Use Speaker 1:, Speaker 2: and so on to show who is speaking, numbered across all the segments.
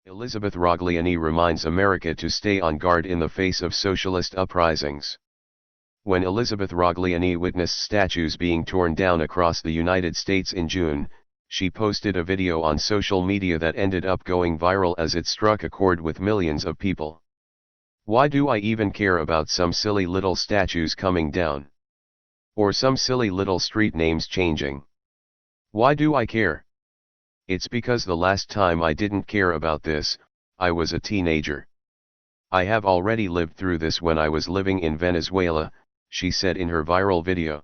Speaker 1: Elizabeth Rogliani reminds America to stay on guard in the face of socialist uprisings. When Elizabeth Rogliani witnessed statues being torn down across the United States in June, she posted a video on social media that ended up going viral as it struck a chord with millions of people. Why do I even care about some silly little statues coming down? Or some silly little street names changing? Why do I care? It's because the last time I didn't care about this, I was a teenager. I have already lived through this when I was living in Venezuela, she said in her viral video.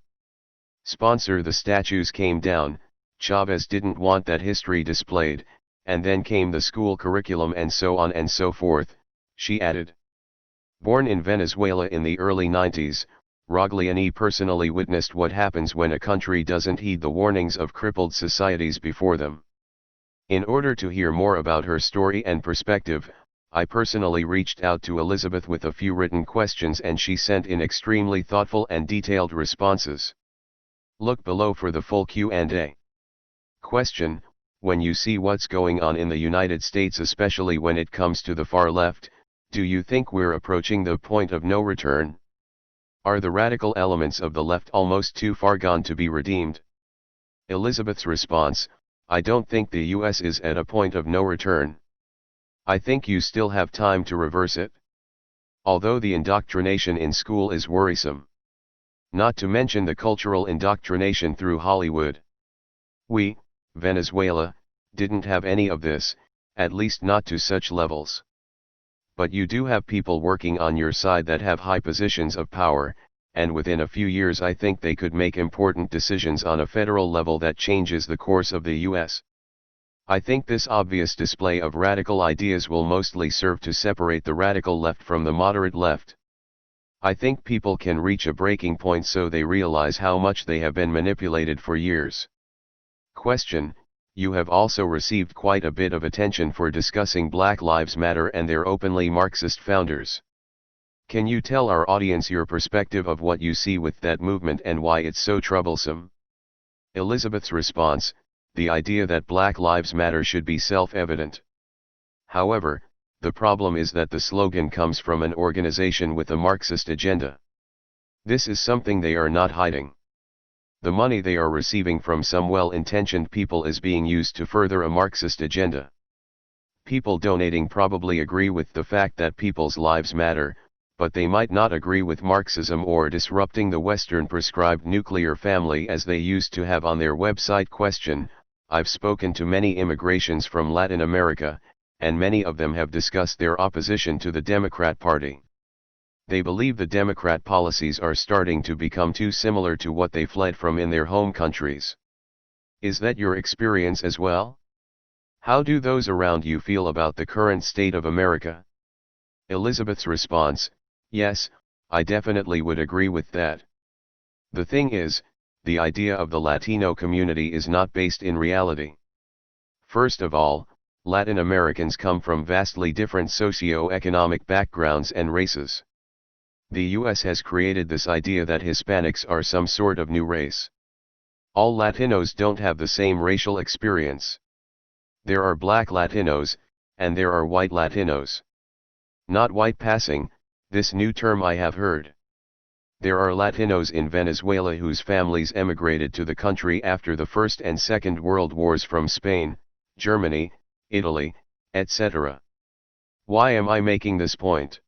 Speaker 1: Sponsor: the statues came down, Chavez didn't want that history displayed, and then came the school curriculum and so on and so forth, she added. Born in Venezuela in the early 90s, Rogliani personally witnessed what happens when a country doesn't heed the warnings of crippled societies before them. In order to hear more about her story and perspective, I personally reached out to Elizabeth with a few written questions and she sent in extremely thoughtful and detailed responses. Look below for the full Q&A. Question: when you see what's going on in the United States, especially when it comes to the far left, do you think we're approaching the point of no return? Are the radical elements of the left almost too far gone to be redeemed? Elizabeth's response: I don't think the US is at a point of no return. I think you still have time to reverse it. Although the indoctrination in school is worrisome. Not to mention the cultural indoctrination through Hollywood. We, Venezuela, didn't have any of this, at least not to such levels. But you do have people working on your side that have high positions of power, and within a few years I think they could make important decisions on a federal level that changes the course of the US. I think this obvious display of radical ideas will mostly serve to separate the radical left from the moderate left. I think people can reach a breaking point so they realize how much they have been manipulated for years. Question: you have also received quite a bit of attention for discussing Black Lives Matter and their openly Marxist founders. Can you tell our audience your perspective of what you see with that movement and why it's so troublesome? Elizabeth's response: the idea that Black Lives Matter should be self-evident. However, the problem is that the slogan comes from an organization with a Marxist agenda. This is something they are not hiding. The money they are receiving from some well-intentioned people is being used to further a Marxist agenda. People donating probably agree with the fact that people's lives matter, but they might not agree with Marxism or disrupting the Western prescribed nuclear family as they used to have on their website. Question: I've spoken to many immigrations from Latin America, and many of them have discussed their opposition to the Democrat Party. They believe the Democrat policies are starting to become too similar to what they fled from in their home countries. Is that your experience as well? How do those around you feel about the current state of America? Elizabeth's response: yes, I definitely would agree with that. The thing is, the idea of the Latino community is not based in reality. First of all, Latin Americans come from vastly different socio-economic backgrounds and races. The US has created this idea that Hispanics are some sort of new race. All Latinos don't have the same racial experience. There are black Latinos, and there are white Latinos. Not white passing, this new term I have heard. There are Latinos in Venezuela whose families emigrated to the country after the First and Second World Wars from Spain, Germany, Italy, etc. Why am I making this point?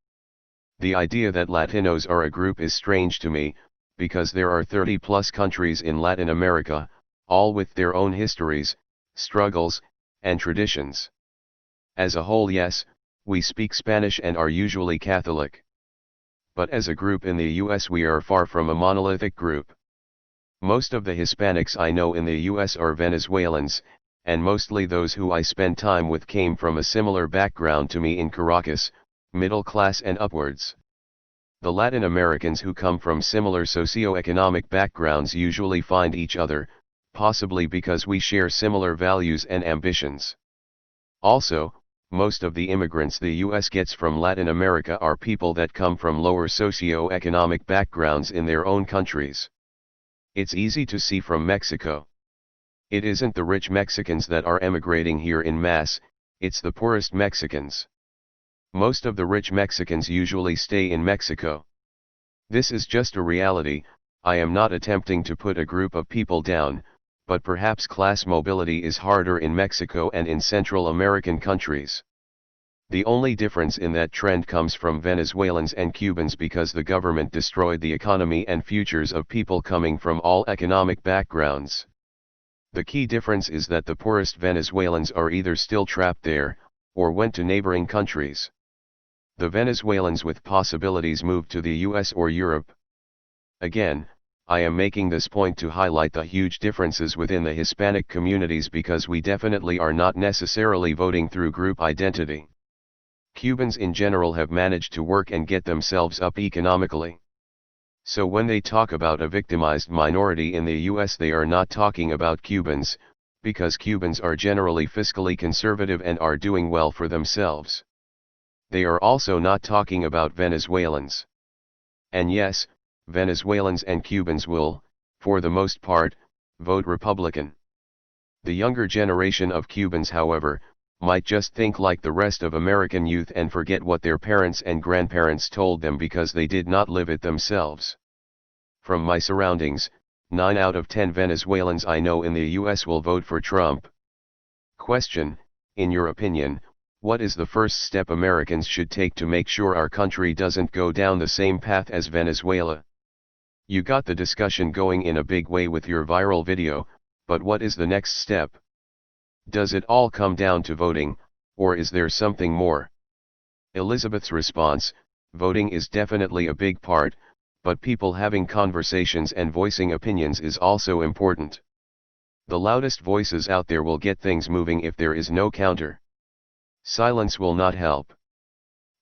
Speaker 1: The idea that Latinos are a group is strange to me, because there are 30+ countries in Latin America, all with their own histories, struggles, and traditions. As a whole, yes, we speak Spanish and are usually Catholic. But as a group in the US we are far from a monolithic group. Most of the Hispanics I know in the US are Venezuelans, and mostly those who I spend time with came from a similar background to me in Caracas, middle class and upwards. The Latin Americans who come from similar socio-economic backgrounds usually find each other, possibly because we share similar values and ambitions. Also, most of the immigrants the US gets from Latin America are people that come from lower socio-economic backgrounds in their own countries. It's easy to see from Mexico. It isn't the rich Mexicans that are emigrating here in mass, It's the poorest Mexicans. Most of the rich Mexicans usually stay in Mexico. This is just a reality. I am not attempting to put a group of people down, but perhaps class mobility is harder in Mexico and in Central American countries. The only difference in that trend comes from Venezuelans and Cubans because the government destroyed the economy and futures of people coming from all economic backgrounds. The key difference is that the poorest Venezuelans are either still trapped there, or went to neighboring countries. The Venezuelans with possibilities moved to the US or Europe. Again, I am making this point to highlight the huge differences within the Hispanic communities because we definitely are not necessarily voting through group identity. Cubans in general have managed to work and get themselves up economically. So when they talk about a victimized minority in the US, they are not talking about Cubans, because Cubans are generally fiscally conservative and are doing well for themselves. They are also not talking about Venezuelans. And yes, Venezuelans and Cubans will, for the most part, vote Republican. The younger generation of Cubans, however, might just think like the rest of American youth and forget what their parents and grandparents told them because they did not live it themselves. From my surroundings, 9 out of 10 Venezuelans I know in the US will vote for Trump. Question: in your opinion, what is the first step Americans should take to make sure our country doesn't go down the same path as Venezuela? You got the discussion going in a big way with your viral video, but what is the next step? Does it all come down to voting, or is there something more? Elizabeth's response: voting is definitely a big part, but people having conversations and voicing opinions is also important. The loudest voices out there will get things moving if there is no counter. Silence will not help.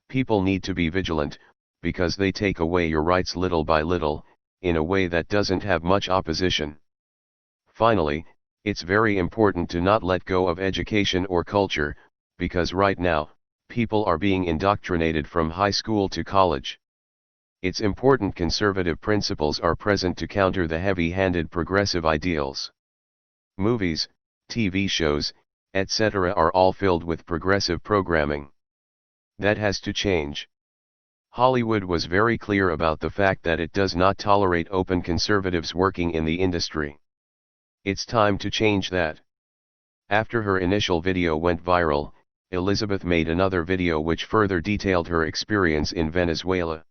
Speaker 1: People need to be vigilant, because they take away your rights little by little, in a way that doesn't have much opposition. Finally, it's very important to not let go of education or culture, because right now, people are being indoctrinated from high school to college. It's important conservative principles are present to counter the heavy-handed progressive ideals. Movies, TV shows, etc. are all filled with progressive programming. That has to change. Hollywood was very clear about the fact that it does not tolerate open conservatives working in the industry. It's time to change that. After her initial video went viral, Elizabeth made another video which further detailed her experience in Venezuela.